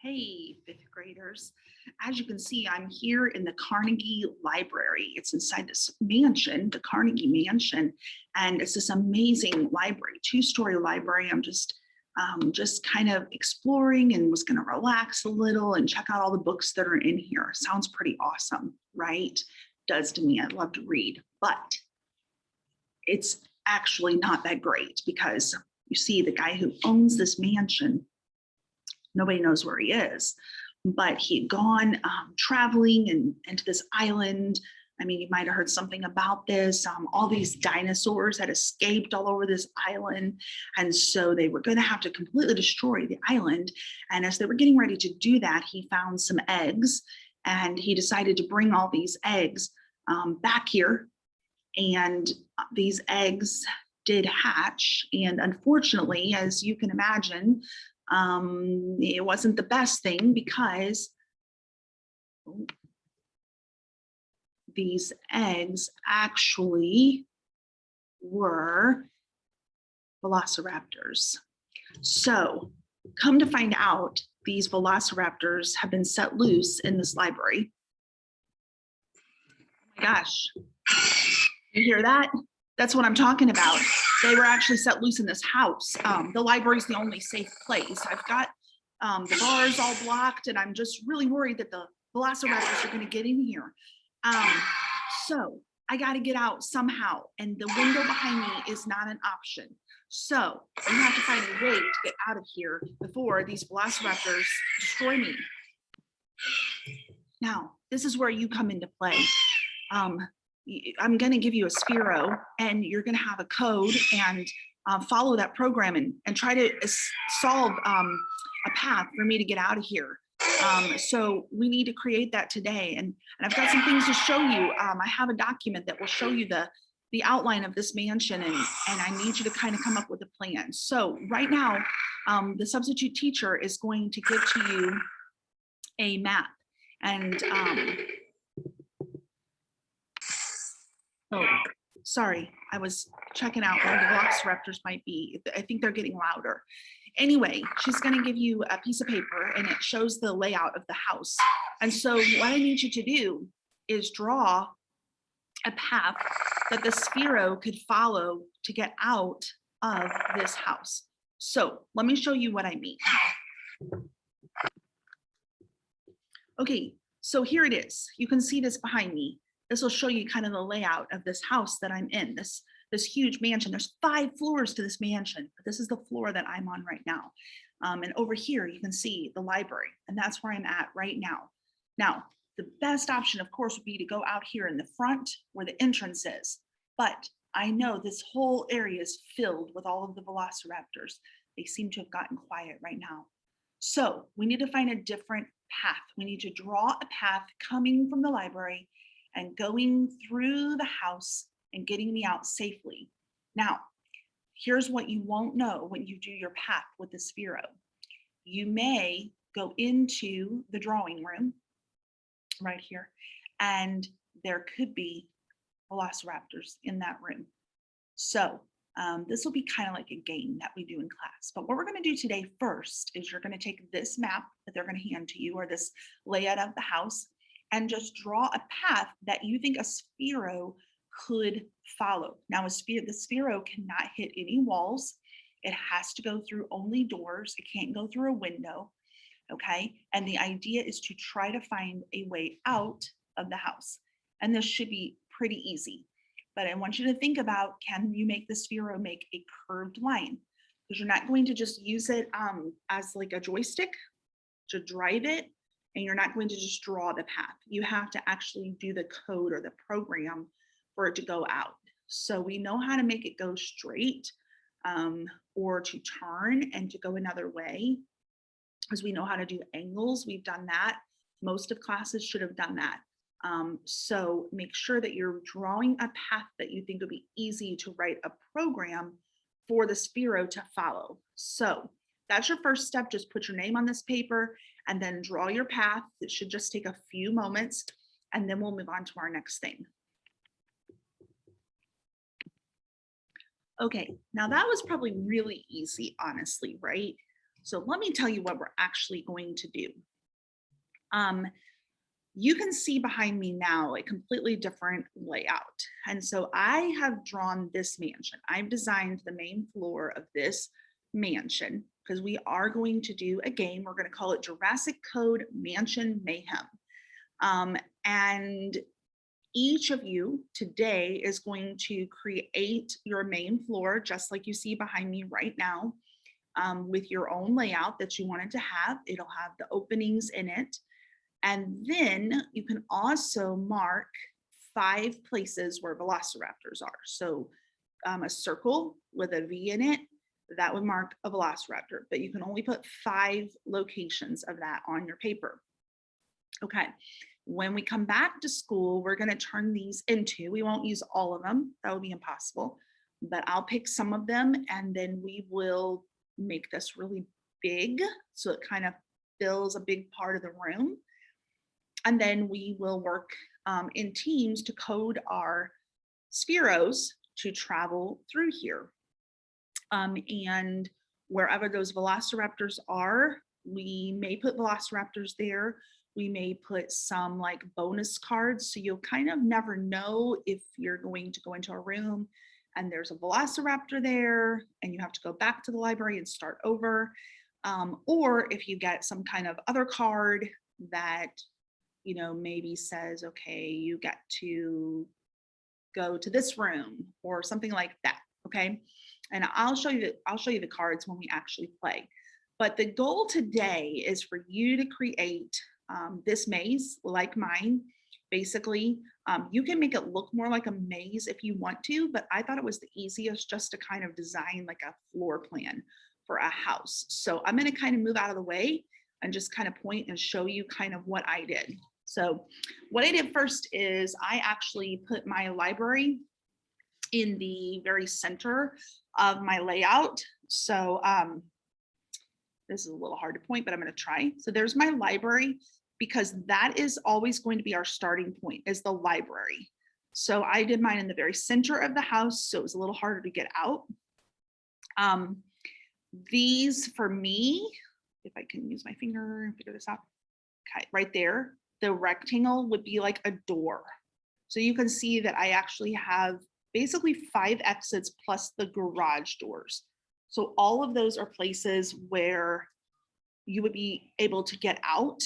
Hey, fifth graders. As you can see, I'm here in the Carnegie Library. It's inside this mansion, the Carnegie Mansion, and it's this amazing library, two-story library. I'm just kind of exploring and was going to relax a little and check out all the books that are in here. Sounds pretty awesome, right? Does to me. I love to read, but it's actually not that great because you see the guy who owns this mansion, nobody knows where he is, but he had gone traveling and into this island. I mean, you might have heard something about this. All these dinosaurs had escaped all over this island. And so they were going to have to completely destroy the island. And as they were getting ready to do that, he found some eggs and he decided to bring all these eggs back here. And these eggs did hatch. And unfortunately, as you can imagine, it wasn't the best thing because these eggs actually were velociraptors. So come to find out, these velociraptors have been set loose in this library. Oh my gosh, you hear that? That's what I'm talking about. They were actually set loose in this house. The library is the only safe place. I've got the bars all blocked, and I'm just really worried that the velociraptors are going to get in here. So I got to get out somehow, and the window behind me is not an option. So we have to find a way to get out of here before these velociraptors destroy me. Now, this is where you come into play. I'm going to give you a sphero, and you're going to have a code and follow that program and try to solve a path for me to get out of here. So we need to create that today. And I've got some things to show you. I have a document that will show you the outline of this mansion, and I need you to kind of come up with a plan. So right now, the substitute teacher is going to give to you a map. And oh, sorry, I was checking out where the velociraptors might be. I think they're getting louder. Anyway, she's going to give you a piece of paper and it shows the layout of the house. And so what I need you to do is draw a path that the sphero could follow to get out of this house. So let me show you what I mean. Okay, so here it is. You can see this behind me. This will show you kind of the layout of this house that I'm in, this huge mansion. There's 5 floors to this mansion, but this is the floor that I'm on right now. And over here, you can see the library, and that's where I'm at right now. Now, the best option, of course, would be to go out here in the front where the entrance is. But I know this whole area is filled with all of the velociraptors. They seem to have gotten quiet right now. So we need to find a different path. We need to draw a path coming from the library and going through the house and getting me out safely. Now, here's what you won't know when you do your path with the sphero. You may go into the drawing room right here, and there could be velociraptors in that room. So this will be kind of like a game that we do in class. But what we're going to do today first is you're going to take this map that they're going to hand to you, or this layout of the house, and just draw a path that you think a sphero could follow. Now, the sphero cannot hit any walls. It has to go through only doors. It can't go through a window, okay? And the idea is to try to find a way out of the house. And this should be pretty easy. But I want you to think about, can you make the sphero make a curved line? Because you're not going to just use it as like a joystick to drive it, and you're not going to just draw the path. You have to actually do the code or the program for it to go out. So we know how to make it go straight or to turn and to go another way, because we know how to do angles. We've done that. Most of classes should have done that. So make sure that you're drawing a path that you think would be easy to write a program for the sphero to follow. So that's your first step. Just put your name on this paper and then draw your path. It should just take a few moments, and then we'll move on to our next thing. Okay, now that was probably really easy, honestly, right? So let me tell you what we're actually going to do. You can see behind me now a completely different layout. And so I have drawn this mansion. I've designed the main floor of this mansion because we are going to do a game. We're going to call it Jurassic Code Mansion Mayhem. And each of you today is going to create your main floor, just like you see behind me right now, with your own layout that you wanted to have. It'll have the openings in it. And then you can also mark 5 places where velociraptors are. So a circle with a V in it, that would mark a velociraptor, but you can only put 5 locations of that on your paper. Okay, when we come back to school, we're going to turn these into, we won't use all of them, that would be impossible, but I'll pick some of them and then we will make this really big so it kind of fills a big part of the room. And then we will work in teams to code our spheros to travel through here. And wherever those velociraptors are, we may put velociraptors there. We may put some like bonus cards. So you'll kind of never know if you're going to go into a room and there's a velociraptor there and you have to go back to the library and start over. Or if you get some kind of other card that, you know, maybe says, okay, you get to go to this room or something like that. Okay. And I'll show you the cards when we actually play. But the goal today is for you to create this maze like mine. Basically, you can make it look more like a maze if you want to, but I thought it was the easiest just to kind of design like a floor plan for a house. So I'm going to kind of move out of the way and just kind of point and show you kind of what I did. So what I did first is I actually put my library in the very center of my layout. So this is a little hard to point, but I'm going to try. So there's my library, because that is always going to be our starting point, is the library. So I did mine in the very center of the house, so it was a little harder to get out. These for me, if I can use my finger and figure this out, okay, right there, the rectangle would be like a door. So you can see that I actually have basically 5 exits plus the garage doors. So all of those are places where you would be able to get out.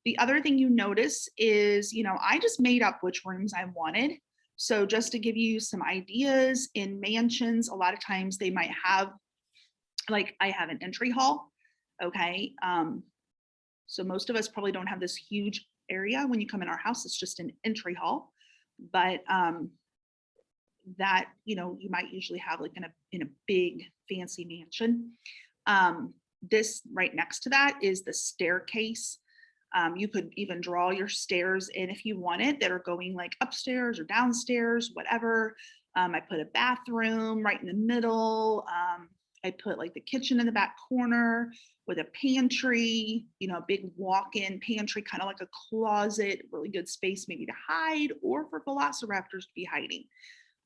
The other thing you notice is, you know, I just made up which rooms I wanted. So just to give you some ideas, in mansions, a lot of times they might have, like I have an entry hall, okay? So most of us probably don't have this huge area when you come in our house, it's just an entry hall. But that, you know, you might usually have like in a big fancy mansion. This right next to that is the staircase. You could even draw your stairs in if you wanted that are going like upstairs or downstairs, whatever. I put a bathroom right in the middle. I put like the kitchen in the back corner with a pantry, you know, a big walk-in pantry, kind of like a closet, really good space maybe to hide or for velociraptors to be hiding.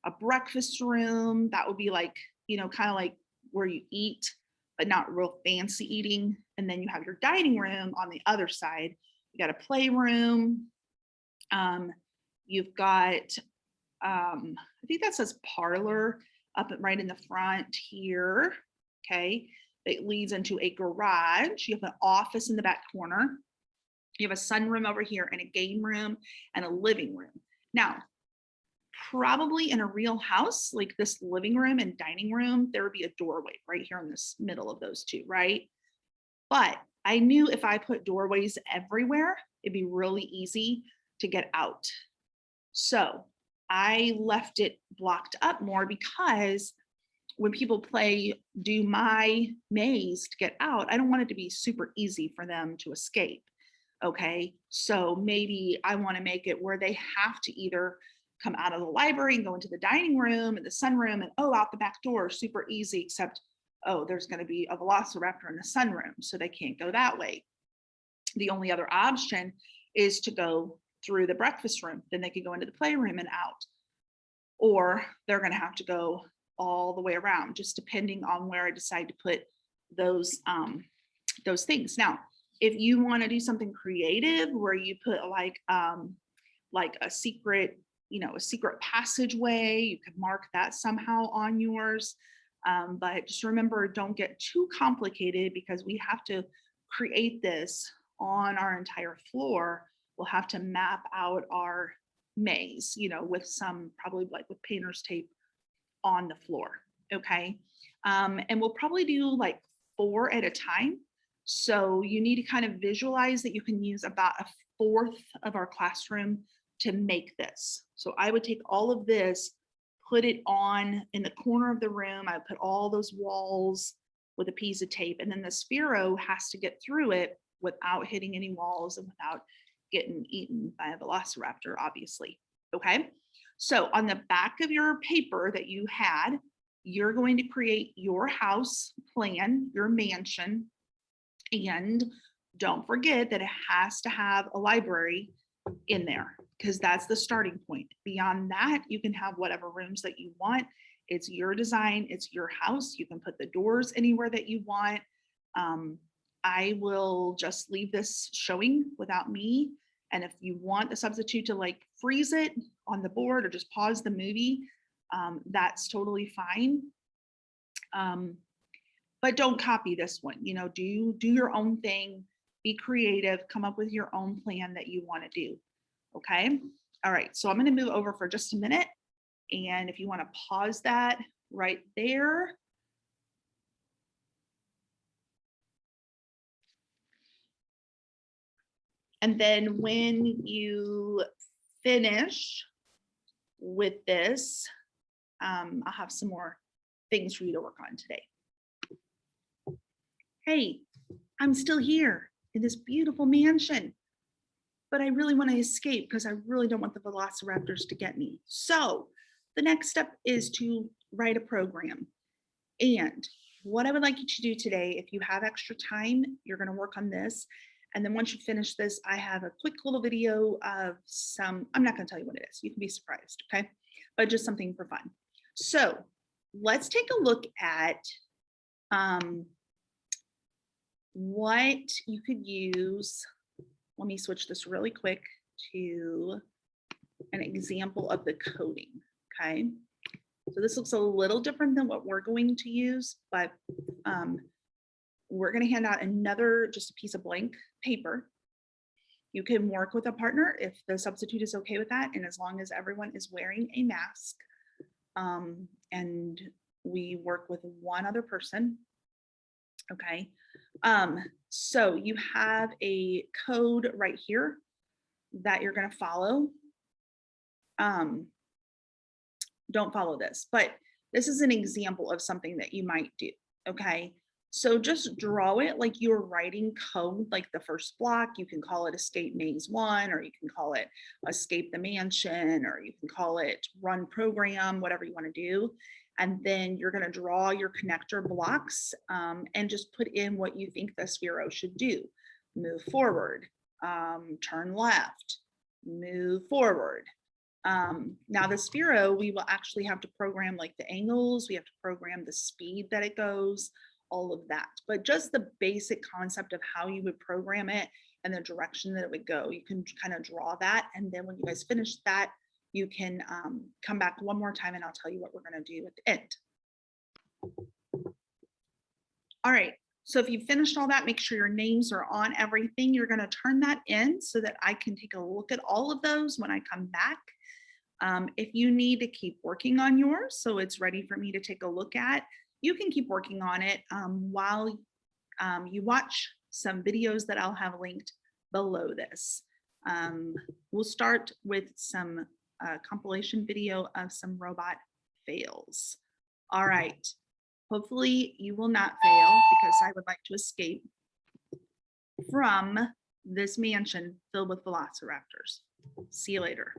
A breakfast room, that would be like, you know, kind of like where you eat, but not real fancy eating. And then you have your dining room on the other side. You got a playroom. You've got, I think that says parlor up right in the front here. Okay, it leads into a garage. You have an office in the back corner. You have a sunroom over here and a game room and a living room. Now, probably in a real house, like this living room and dining room, there would be a doorway right here in this middle of those two, right? But I knew if I put doorways everywhere, it'd be really easy to get out. So I left it blocked up more because when people do my maze to get out, I don't want it to be super easy for them to escape. Okay, so maybe I want to make it where they have to either come out of the library and go into the dining room and the sunroom and out the back door, super easy, except, there's going to be a velociraptor in the sunroom, so they can't go that way. The only other option is to go through the breakfast room. Then they could go into the playroom and out. Or they're going to have to go all the way around, just depending on where I decide to put those things. Now, if you want to do something creative where you put like a secret, a secret passageway, you could mark that somehow on yours. But just remember, don't get too complicated because we have to create this on our entire floor. We'll have to map out our maze, with some probably like with painter's tape on the floor. Okay. And we'll probably do like 4 at a time. So you need to kind of visualize that you can use about a fourth of our classroom to make this. So I would take all of this, put it on in the corner of the room. I would put all those walls with a piece of tape, and then the sphero has to get through it without hitting any walls and without getting eaten by a velociraptor, obviously. Okay. So on the back of your paper that you had, you're going to create your house plan, your mansion, and don't forget that it has to have a library in there because that's the starting point. Beyond that, you can have whatever rooms that you want. It's your design, it's your house. You can put the doors anywhere that you want. I will just leave this showing without me. And if you want the substitute to like freeze it on the board or just pause the movie, that's totally fine. But don't copy this one, do your own thing, be creative, come up with your own plan that you want to do. Okay. All right. So I'm going to move over for just a minute. And if you want to pause that right there. And then when you finish with this, I'll have some more things for you to work on today. Hey, I'm still here in this beautiful mansion, but I really want to escape because I really don't want the velociraptors to get me. So the next step is to write a program. And what I would like you to do today, if you have extra time, you're going to work on this. And then once you finish this, I have a quick little video of I'm not going to tell you what it is. You can be surprised, okay? But just something for fun. So let's take a look at what you could use. Let me switch this really quick to an example of the coding, okay? So this looks a little different than what we're going to use, but we're going to hand out just a piece of blank paper. You can work with a partner if the substitute is okay with that, and as long as everyone is wearing a mask, and we work with one other person, okay? So you have a code right here that you're going to follow. Don't follow this, but this is an example of something that you might do, okay? So just draw it like you're writing code, like the first block. You can call it Escape Maze 1, or you can call it Escape the Mansion, or you can call it Run Program, whatever you want to do. And then you're going to draw your connector blocks and just put in what you think the sphero should do. Move forward, turn left, move forward. Now the sphero, we will actually have to program like the angles, we have to program the speed that it goes, all of that. But just the basic concept of how you would program it and the direction that it would go, you can kind of draw that. And then when you guys finish that, you can come back one more time and I'll tell you what we're going to do at the end. All right. So if you've finished all that, make sure your names are on everything. You're going to turn that in so that I can take a look at all of those when I come back. If you need to keep working on yours so it's ready for me to take a look at, you can keep working on it while you watch some videos that I'll have linked below this. We'll start with some compilation video of some robot fails. All right. Hopefully you will not fail because I would like to escape from this mansion filled with velociraptors. See you later.